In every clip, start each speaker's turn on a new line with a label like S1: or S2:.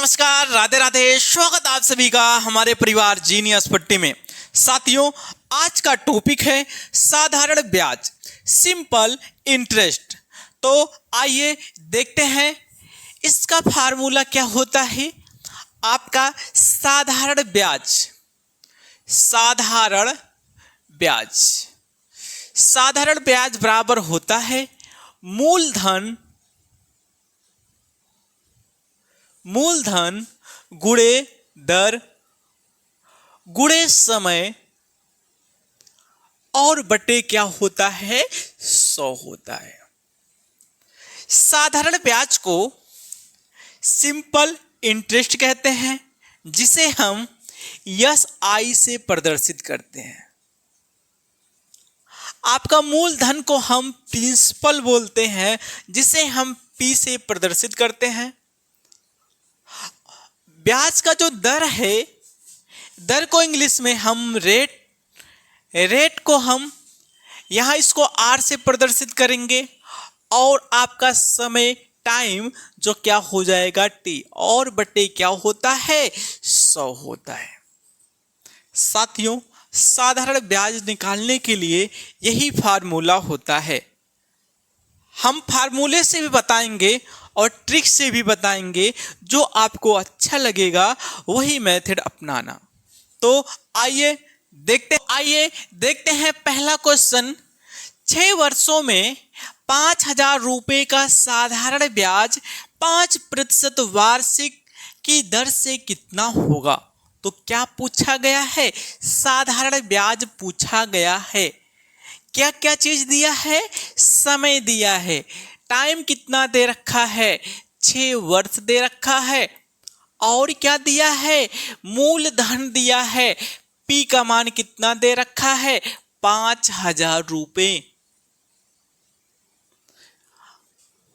S1: नमस्कार, राधे राधे। स्वागत आप सभी का हमारे परिवार जीनियस पट्टी में। साथियों, आज का टॉपिक है साधारण ब्याज, सिंपल इंटरेस्ट। तो आइए देखते हैं इसका फार्मूला क्या होता है। आपका साधारण ब्याज, साधारण ब्याज बराबर होता है मूलधन गुणे दर गुणे समय और बटे क्या होता है, 100 होता है। साधारण ब्याज को सिंपल इंटरेस्ट कहते हैं, जिसे हम SI से प्रदर्शित करते हैं। आपका मूलधन को हम प्रिंसिपल बोलते हैं, जिसे हम P से प्रदर्शित करते हैं। ब्याज का जो दर है, दर को इंग्लिश में हम रेट को हम यहाँ इसको R से प्रदर्शित करेंगे, और आपका समय टाइम जो क्या हो जाएगा T, और बटे क्या होता है, 100 होता है। साथियों, साधारण ब्याज निकालने के लिए यही फार्मूला होता है। हम फार्मूले से भी बताएंगे और ट्रिक से भी बताएंगे, जो आपको अच्छा लगेगा वही मेथड अपनाना। तो आइए देखते हैं पहला क्वेश्चन। 6 वर्षों में 5,000 रुपये का साधारण ब्याज 5% वार्षिक की दर से कितना होगा। तो क्या पूछा गया है, साधारण ब्याज पूछा गया है। क्या क्या चीज दिया है, समय दिया है, टाइम कितना दे रखा है, 6 वर्ष दे रखा है, और क्या दिया है, मूलधन दिया है, P का मान कितना दे रखा है, 5,000 रुपये।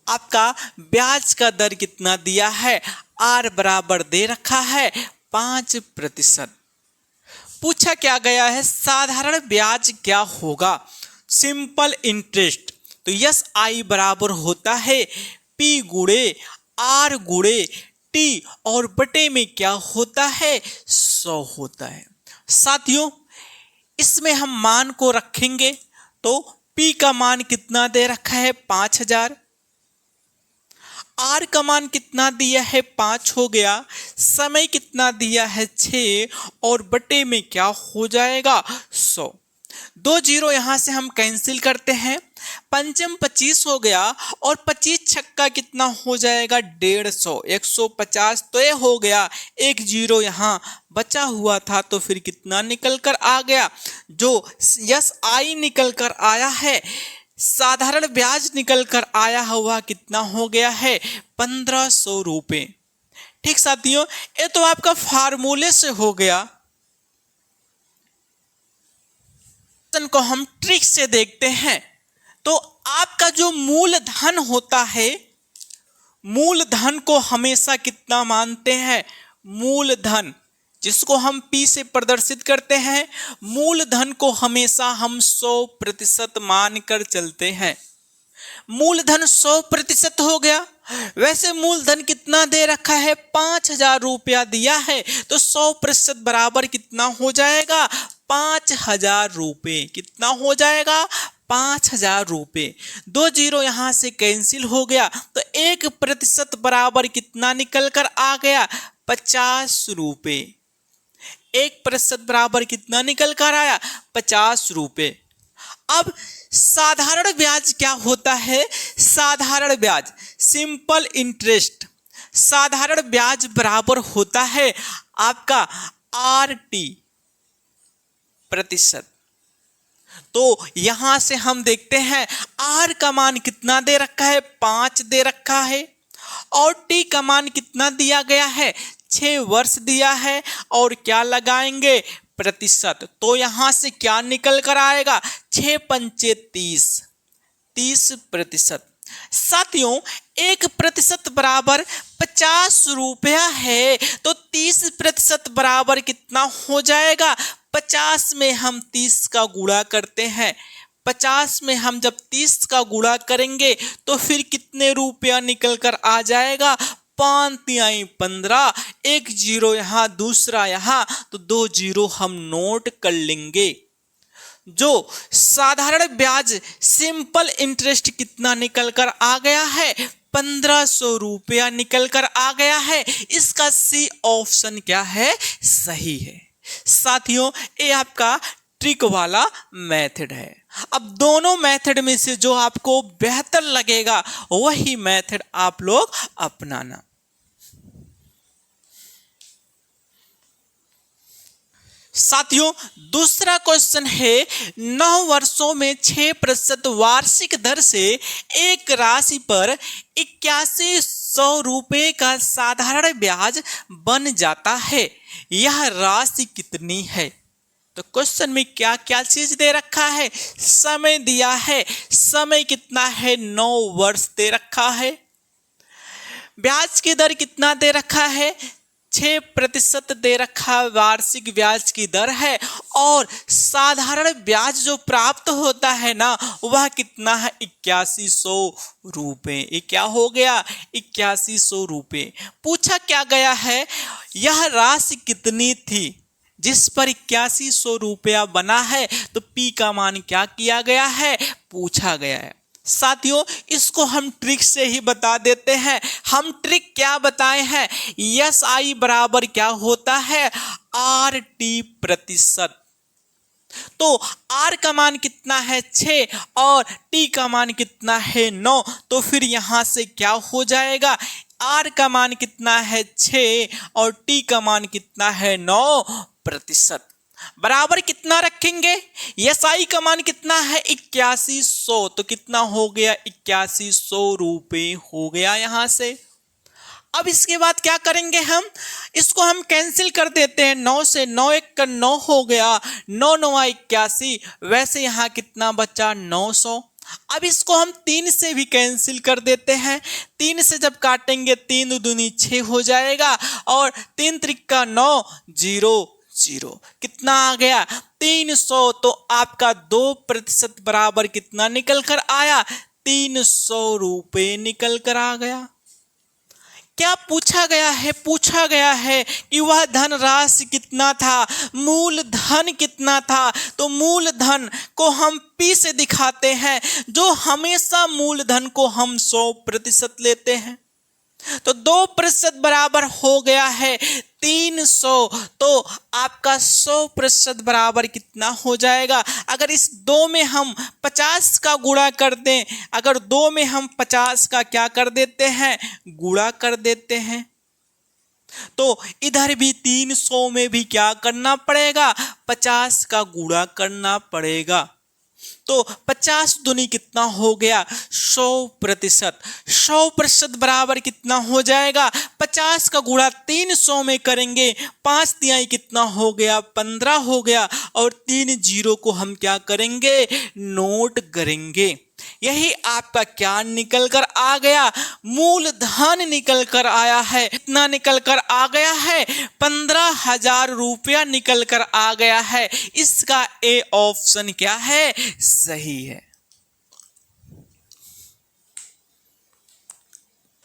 S1: आपका ब्याज का दर कितना दिया है, R बराबर दे रखा है 5%। पूछा क्या गया है, साधारण ब्याज क्या होगा, सिंपल इंटरेस्ट। तो SI बराबर होता है P गुणे R गुणे T, और बटे में क्या होता है, 100 होता है। साथियों, इसमें हम मान को रखेंगे, तो P का मान कितना दे रखा है, 5,000। R का मान कितना दिया है, 5 हो गया। समय कितना दिया है, 6, और बटे में क्या हो जाएगा, 100। 2 0 यहां से हम कैंसिल करते हैं। पंचम 25 हो गया, और 25 छक्का कितना हो जाएगा, 150, 150। तो ये हो गया। 1 0 यहाँ बचा हुआ था, तो फिर कितना निकल कर आ गया, जो SI निकल कर आया है, साधारण ब्याज निकल कर आया हुआ कितना हो गया है, 1,500 रुपये। ठीक साथियों, ये तो आपका फार्मूले से हो गया। को हम ट्रिक से देखते हैं। तो आपका जो मूलधन होता है, मूलधन को हमेशा कितना मानते हैं, मूलधन जिसको हम P से प्रदर्शित करते हैं, मूलधन को हमेशा हम 100% मानकर चलते हैं। मूलधन 100% हो गया। वैसे मूलधन कितना दे रखा है, 5,000 रुपया दिया है, तो 100% बराबर कितना हो जाएगा, 5,000 रुपये। कितना हो जाएगा, 5,000 रुपये। 2 0 यहां से कैंसिल हो गया, तो 1% बराबर कितना निकल कर आ गया, 50 रुपये। 1% बराबर कितना निकल कर आया, 50 रुपये। अब साधारण ब्याज क्या होता है, साधारण ब्याज, सिंपल इंटरेस्ट। साधारण ब्याज बराबर होता है आपका RT प्रतिशत। तो यहां से हम देखते हैं, R का मान कितना दे रखा है, 5 दे रखा है, और T का मान कितना दिया गया है, 6 वर्ष दिया है, और क्या लगाएंगे, प्रतिशत। तो यहां से क्या निकल कर आएगा, 6 पंचे 30, 30%। साथियों, 1% बराबर 50 रुपया है, तो 30% बराबर कितना हो जाएगा, 50 में हम 30 का गुणा करते हैं। 50 में हम जब 30 का गुणा करेंगे, तो फिर कितने रुपया निकल कर आ जाएगा, 5 तिहाई 15, एक जीरो यहाँ दूसरा यहाँ, तो 2 जीरो हम नोट कर लेंगे। जो साधारण ब्याज सिंपल इंटरेस्ट कितना निकल कर आ गया है, 1500 रुपया निकल कर आ गया है। इसका सी ऑप्शन क्या है, सही है। साथियों ये आपका ट्रिक वाला मेथड है। अब दोनों मेथड में से जो आपको बेहतर लगेगा वही मेथड आप लोग अपनाना। साथियों दूसरा क्वेश्चन है, 9 वर्षों में 6% वार्षिक दर से एक राशि पर 8100 रुपये का साधारण ब्याज बन जाता है, यह राशि कितनी है? तो क्वेश्चन में क्या क्या चीज दे रखा है, समय दिया है, समय कितना है, 9 वर्ष दे रखा है। ब्याज की दर कितना दे रखा है, 6% दे रखा वार्षिक ब्याज की दर है। और साधारण ब्याज जो प्राप्त होता है ना वह कितना है, 8100 रुपये। ये क्या हो गया, 8100 रुपये। पूछा क्या गया है, यह राशि कितनी थी जिस पर 8100 रुपया बना है, तो पी का मान क्या किया गया है, पूछा गया है। साथियों इसको हम ट्रिक से ही बता देते हैं। हम ट्रिक क्या बताए हैं, यस आई बराबर क्या होता है, आर टी प्रतिशत। तो आर का मान कितना है 6 और टी का मान कितना है 9, तो फिर यहां से क्या हो जाएगा, आर का मान कितना है 6 और टी का मान कितना है 9%। बराबर कितना रखेंगे, एस आई का मान कितना है 8100, तो कितना हो गया 8100 रुपये हो गया यहां से। अब इसके बाद क्या करेंगे, हम इसको हम कैंसिल कर देते हैं, 9 से 9 एक का 9 हो गया, 9 9 81, वैसे यहाँ कितना बचा 900। अब इसको हम 3 से भी कैंसिल कर देते हैं, 3 से जब काटेंगे 3 दूनी 6 हो जाएगा और 3 त्रिका 9 0 0, कितना आ गया 300। तो आपका 2% बराबर कितना निकल कर आया, 300 रुपये निकल कर आ गया। क्या पूछा गया है, पूछा गया है कि वह धनराशि कितना था, मूलधन कितना था। तो मूलधन को हम पी से दिखाते हैं, जो हमेशा मूलधन को हम 100% लेते हैं। तो 2% बराबर हो गया है 300, तो आपका 100% बराबर कितना हो जाएगा। अगर इस 2 में हम 50 का गुणा कर दें, अगर 2 में हम 50 का क्या कर देते हैं, गुणा कर देते हैं, तो इधर भी 300 में भी क्या करना पड़ेगा, 50 का गुणा करना पड़ेगा। तो 50 दूनी कितना हो गया 100%। 100% बराबर कितना हो जाएगा, 50 का गुणा 300 में करेंगे, 5 तिहाई कितना हो गया 15 हो गया, और 3 जीरो को हम क्या करेंगे, नोट करेंगे। यही आपका क्या निकल कर आ गया, मूलधन निकल कर आया है। कितना निकल कर आ गया है, 15,000 रुपया निकल कर आ गया है। इसका ए ऑप्शन क्या है, सही है।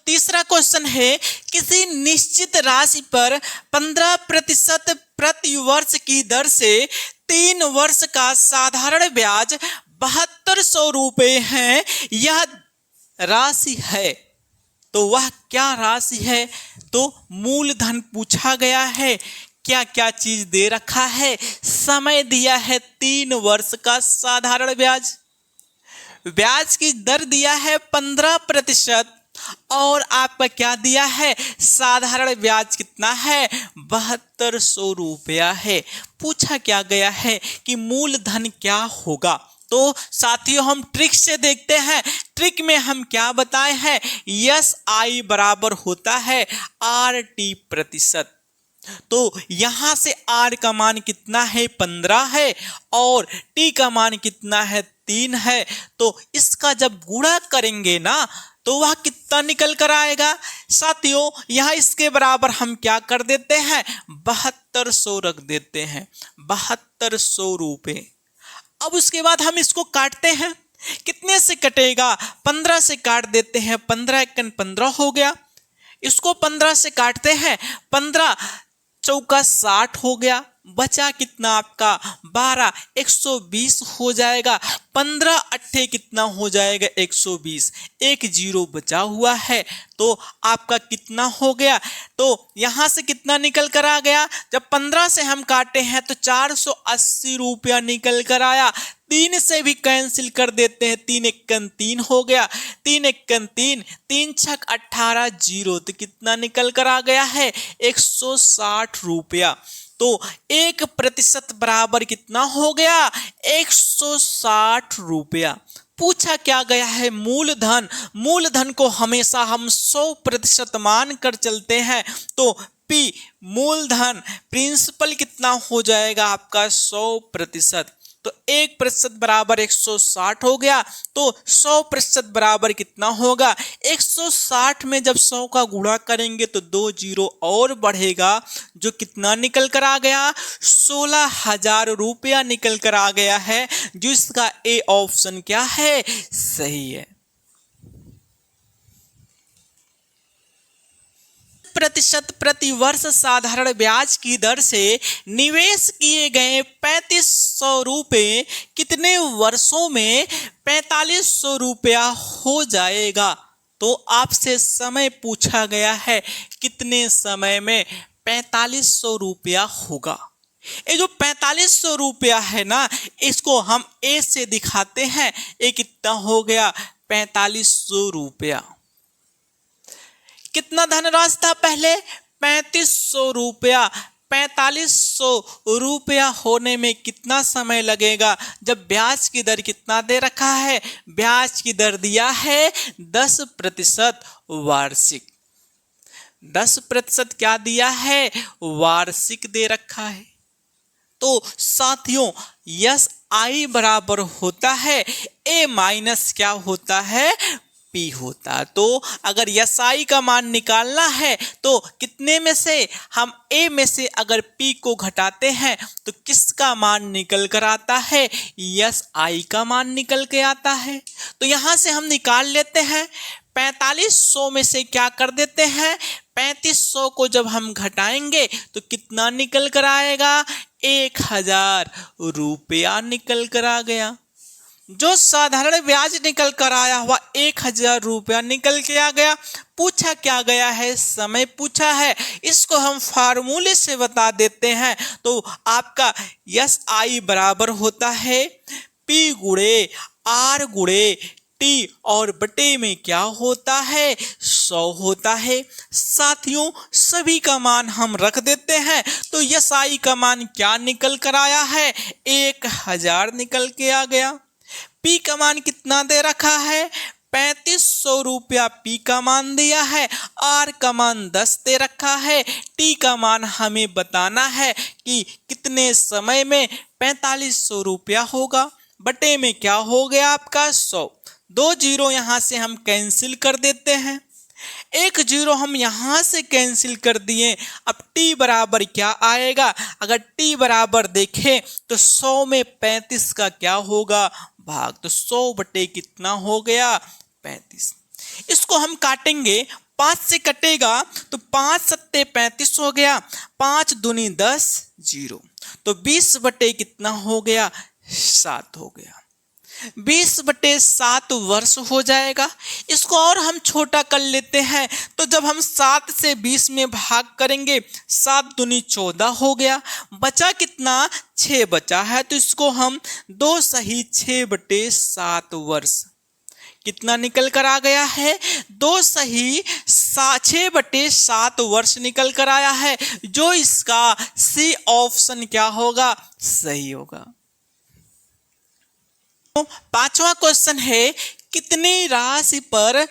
S1: तीसरा क्वेश्चन है, किसी निश्चित राशि पर 15% प्रति वर्ष की दर से 3 वर्ष का साधारण ब्याज 7200 रुपये है, यह राशि है। तो वह क्या राशि है, तो मूलधन पूछा गया है। क्या क्या चीज दे रखा है, समय दिया है 3 वर्ष का साधारण ब्याज, ब्याज की दर दिया है 15%, और आपका क्या दिया है, साधारण ब्याज कितना है 7200 रुपया है। पूछा क्या गया है कि मूलधन क्या होगा। तो साथियों हम ट्रिक से देखते हैं, ट्रिक में हम क्या बताए हैं, यस आई बराबर होता है आर टी प्रतिशत। तो यहां से आर का मान कितना है 15 है, और टी का मान कितना है 3 है। तो इसका जब गुणा करेंगे ना तो वह कितना निकल कर आएगा। साथियों यहाँ इसके बराबर हम क्या कर देते हैं, 7200 रख देते हैं, 7200 रुपये। अब उसके बाद हम इसको काटते हैं, कितने से कटेगा, 15 से काट देते हैं, 15 एकन 15 हो गया। इसको 15 से काटते हैं, 15 चौका 60 हो गया, बचा कितना आपका 12, 120 हो जाएगा। 15 अट्ठे कितना हो जाएगा 120, एक जीरो बचा हुआ है, तो आपका कितना हो गया, तो यहां से कितना निकल कर आ गया, जब 15 से हम काटे हैं तो 480 रुपया निकल कर आया। 3 से भी कैंसिल कर देते हैं, 3 एकन 3 हो गया, 3 एकन 3, 3 छक 18 जीरो, तो कितना निकल कर आ गया है 160 रुपया। तो 1% बराबर कितना हो गया 160 रुपया। पूछा क्या गया है मूलधन, मूलधन को हमेशा हम 100% मान कर चलते हैं, तो P मूलधन प्रिंसिपल कितना हो जाएगा आपका 100%, तो 1% बराबर 160 हो गया, तो 100% बराबर कितना होगा 160 में जब 100 का गुणा करेंगे तो 2 जीरो और बढ़ेगा, जो कितना निकल कर आ गया 16,000 रुपया निकल कर आ गया है, जिसका ए ऑप्शन क्या है सही है। प्रतिशत प्रति वर्ष साधारण ब्याज की दर से निवेश किए गए 3500 रुपये कितने वर्षों में 4500 रुपया हो जाएगा। तो आपसे समय पूछा गया है, कितने समय में 4500 रुपया होगा। ये जो 4500 रुपया है ना, इसको हम ए से दिखाते हैं, ये कितना हो गया 4500 रुपया। कितना धनराशि था पहले 3500 रुपया, 4500 रुपया होने में कितना समय लगेगा, जब ब्याज की दर कितना दे रखा है, ब्याज की दर दिया है 10% वार्षिक, 10% क्या दिया है वार्षिक दे रखा है। तो साथियों यस आई बराबर होता है ए माइनस क्या होता है पी होता। तो अगर यस आई का मान निकालना है तो कितने में से हम ए में से अगर पी को घटाते हैं तो किसका मान निकल कर आता है, यस आई का मान निकल के आता है। तो यहां से हम निकाल लेते हैं, 4500 में से क्या कर देते हैं 3500 को जब हम घटाएंगे तो कितना निकल कर आएगा 1000 रुपया निकल कर आ गया। जो साधारण ब्याज निकल कर आया हुआ 1000 रुपया निकल के आ गया। पूछा क्या गया है, समय पूछा है, इसको हम फार्मूले से बता देते हैं। तो आपका यस आई बराबर होता है पी गुणे आर गुणे टी और बटे में क्या होता है 100 होता है। साथियों सभी का मान हम रख देते हैं, तो यस आई का मान क्या निकल कर आया है 1000 निकल के आ गया। पी का मान कितना दे रखा है 3500 रुपया पी का मान दिया है, आर का मान 10 दे रखा है, टी का मान हमें बताना है कि कितने समय में 4500 रुपया होगा, बटे में क्या हो गया आपका 100। 2 जीरो यहां से हम कैंसिल कर देते हैं, 1 जीरो हम यहां से कैंसिल कर दिए। अब टी बराबर क्या आएगा, अगर टी बराबर देखें तो 100 में 35 का क्या होगा भाग, तो 100 बटे कितना हो गया 35। इसको हम काटेंगे, 5 से कटेगा तो 5 सत्ते 35 हो गया, 5 दूनी 10 जीरो, तो 20 बटे कितना हो गया 7 हो गया, 20 बटे 7 वर्ष हो जाएगा। इसको और हम छोटा कर लेते हैं, तो जब हम 7 से 20 में भाग करेंगे 7 दूनी 14 हो गया, बचा कितना 6 बचा है, तो इसको हम 2 सही 6 बटे 7 वर्ष कितना निकल कर आ गया है 2 सही 6 बटे 7 वर्ष निकल कर आया है, जो इसका सी ऑप्शन क्या होगा सही होगा। तो 5वां क्वेश्चन है, कितनी राशि पर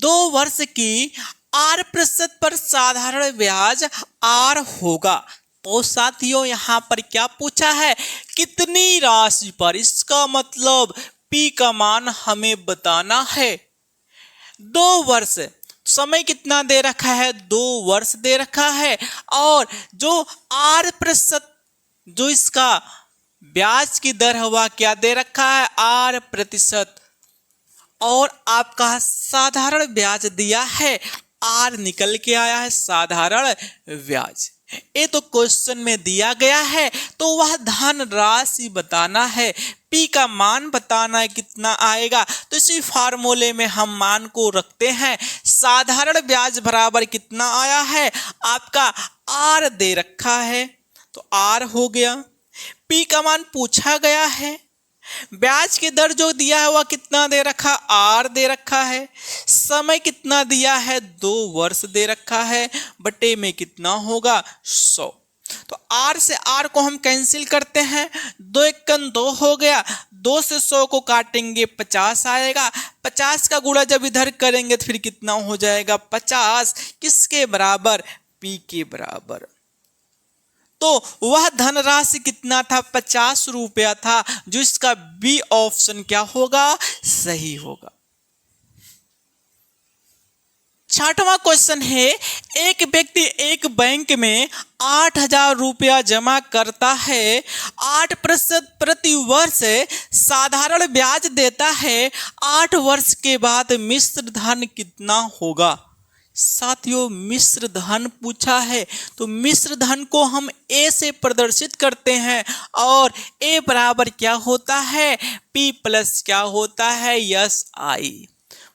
S1: 2 वर्ष की 8% पर साधारण ब्याज आर होगा। तो साथियों यहां पर क्या पूछा है कितनी राशि पर, इसका मतलब पी का मान हमें बताना है। 2 वर्ष समय कितना दे रखा है 2 वर्ष दे रखा है, और जो 8% जो इसका ब्याज की दर हुआ क्या दे रखा है 8%, और आपका साधारण ब्याज दिया है आर निकल के आया है साधारण ब्याज। ये तो क्वेश्चन में दिया गया है, तो वह धन राशि बताना है, पी का मान बताना है कितना आएगा। तो इसी फार्मूले में हम मान को रखते हैं। साधारण ब्याज बराबर कितना आया है, आपका आर दे रखा है तो आर हो गया। पी का मान पूछा गया है, ब्याज की दर जो दिया है वह कितना दे रखा, आर दे रखा है। समय कितना दिया है, 2 वर्ष दे रखा है, बटे में कितना होगा 100। तो आर से आर को हम कैंसिल करते हैं, 2 एकम 2 हो गया, 2 से 100 को काटेंगे 50 आएगा। 50 का गुणा जब इधर करेंगे तो फिर कितना हो जाएगा 50, किसके बराबर, पी के बराबर। तो वह धनराशि कितना था, 50 रुपया था, जो इसका बी ऑप्शन क्या होगा, सही होगा। 6वां क्वेश्चन है, एक व्यक्ति एक बैंक में 8,000 रुपया जमा करता है, 8% प्रति वर्ष साधारण ब्याज देता है, 8 वर्ष के बाद मिश्र धन कितना होगा। साथियों, मिश्र धन पूछा है तो मिश्र धन को हम ए से प्रदर्शित करते हैं, और ए बराबर क्या होता है, पी प्लस क्या होता है, यस आई।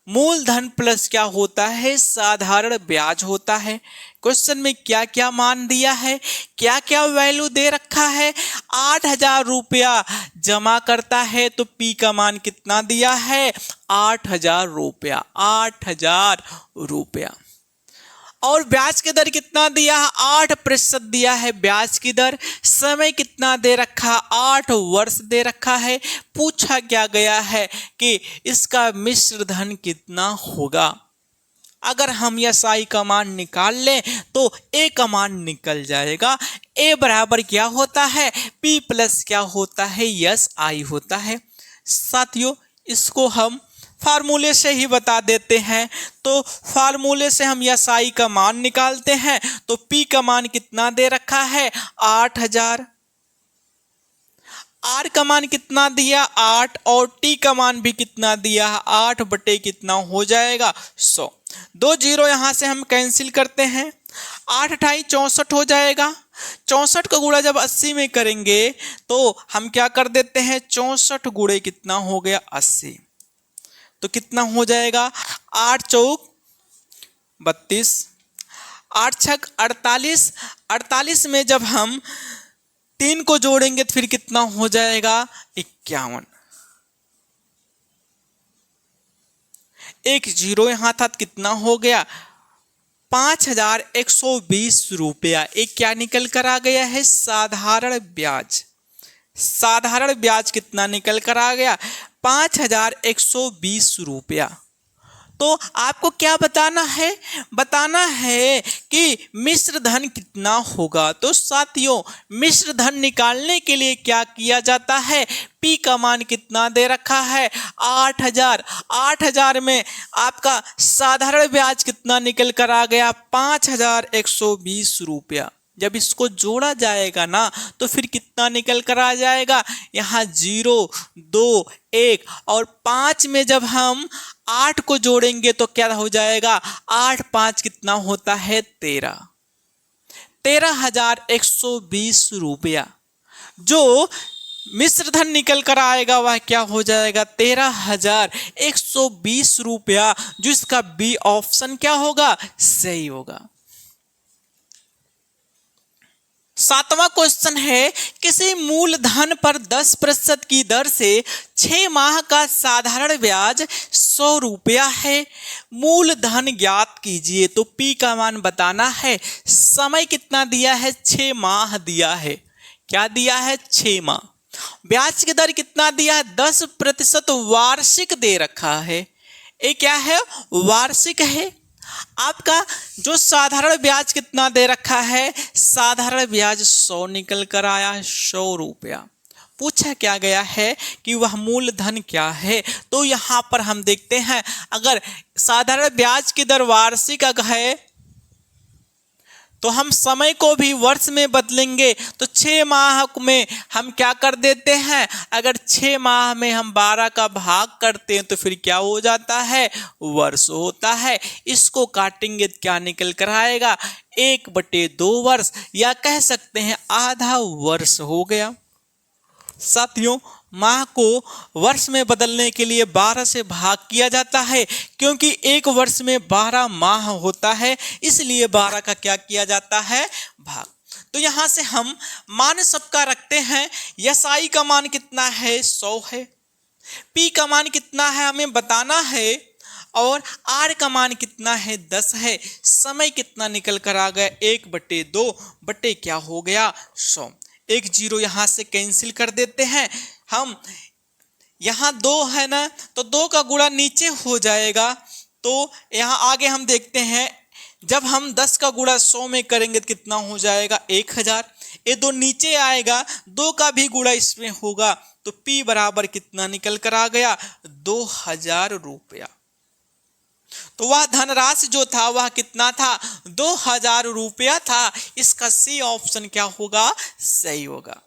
S1: मूलधन प्लस क्या होता है, साधारण ब्याज होता है। क्वेश्चन में क्या क्या मान दिया है, क्या क्या वैल्यू दे रखा है। 8,000 रुपया जमा करता है तो पी का मान कितना दिया है, 8,000 रुपया, 8,000 रुपया। और ब्याज की दर कितना दिया है, 8% दिया है ब्याज की दर। समय कितना दे रखा, 8 वर्ष दे रखा है। पूछा क्या गया है कि इसका मिश्र धन कितना होगा। अगर हम यस आई का मान निकाल लें तो ए का मान निकल जाएगा। ए बराबर क्या होता है, पी प्लस क्या होता है, यस आई होता है। साथियों, इसको हम फार्मूले से ही बता देते हैं। तो फार्मूले से हम यस आई का मान निकालते हैं, तो पी का मान कितना दे रखा है, 8,000। आर का मान कितना दिया, 8, और टी का मान भी कितना दिया है, 8 बटे कितना हो जाएगा, 100। 2 जीरो यहां से हम कैंसिल करते हैं, 8 अठाई 64 हो जाएगा। 64 का गुणा जब 80 में करेंगे तो हम क्या कर देते हैं, 64 गुणे कितना हो गया, 80। तो कितना हो जाएगा, 8 चौक 32, 8 छक 48, 48 में जब हम 3 को जोड़ेंगे तो फिर कितना हो जाएगा, 51। एक जीरो यहां था तो कितना हो गया, 5,120 रुपया। एक क्या निकल कर आ गया है, साधारण ब्याज। साधारण ब्याज कितना निकल कर आ गया, 5,120 रुपया। तो आपको क्या बताना है, बताना है कि मिश्र धन कितना होगा। तो साथियों, मिश्र धन निकालने के लिए क्या किया जाता है, पी का मान कितना दे रखा है, 8,000। 8,000 में आपका साधारण ब्याज कितना निकल कर आ गया, 5,120 रुपया। जब इसको जोड़ा जाएगा ना तो फिर कितना निकल कर आ जाएगा, यहाँ 0, 2, 1 और 5 में जब हम 8 को जोड़ेंगे तो क्या हो जाएगा, 8 5 कितना होता है, 13। 13,120 रुपया जो मिश्र धन निकल कर आएगा वह क्या हो जाएगा, 13,120 रुपया, जो इसका बी ऑप्शन क्या होगा, सही होगा। 7वां क्वेश्चन है, किसी मूलधन पर 10% की दर से 6 माह का साधारण ब्याज 100 रुपया है। मूलधन ज्ञात कीजिए। तो पी का मान बताना है। समय कितना दिया है, 6 माह दिया है। क्या दिया है, 6 माह। ब्याज की दर कितना दिया है, 10% वार्षिक दे रखा है। ये क्या है, वार्षिक है। आपका जो साधारण ब्याज कितना दे रखा है, साधारण ब्याज 100 निकल कर आया है, 100 रुपया। पूछा क्या गया है कि वह मूलधन क्या है। तो यहां पर हम देखते हैं, अगर साधारण ब्याज की दर वार्षिक है तो हम समय को भी वर्ष में बदलेंगे। तो 6 माह में हम क्या कर देते हैं, अगर 6 माह में हम 12 का भाग करते हैं तो फिर क्या हो जाता है, वर्ष होता है। इसको काटेंगे तो क्या निकल कर आएगा, 1/2 वर्ष, या कह सकते हैं आधा वर्ष हो गया। साथियों, माह को वर्ष में बदलने के लिए 12 से भाग किया जाता है, क्योंकि एक वर्ष में 12 माह होता है, इसलिए 12 का क्या किया जाता है, भाग। तो यहां से हम मान सबका रखते हैं। SI का मान कितना है, 100 है। P का मान कितना है हमें बताना है, और R का मान कितना है, 10 है। समय कितना निकल कर आ गया, 1/2 बटे क्या हो गया, 100। एक 0 यहां से कैंसिल कर देते हैं हम। यहां 2 है ना, तो 2 का गुणा नीचे हो जाएगा। तो यहां आगे हम देखते हैं, जब हम 10 का गुणा 100 में करेंगे तो कितना हो जाएगा, 1000। ये 2 नीचे आएगा, 2 का भी गुणा इसमें होगा, तो P बराबर कितना निकल कर आ गया, 2000 रुपया। तो वह धनराशि जो था वह कितना था, 2000 रुपया था। इसका C ऑप्शन क्या होगा, सही होगा।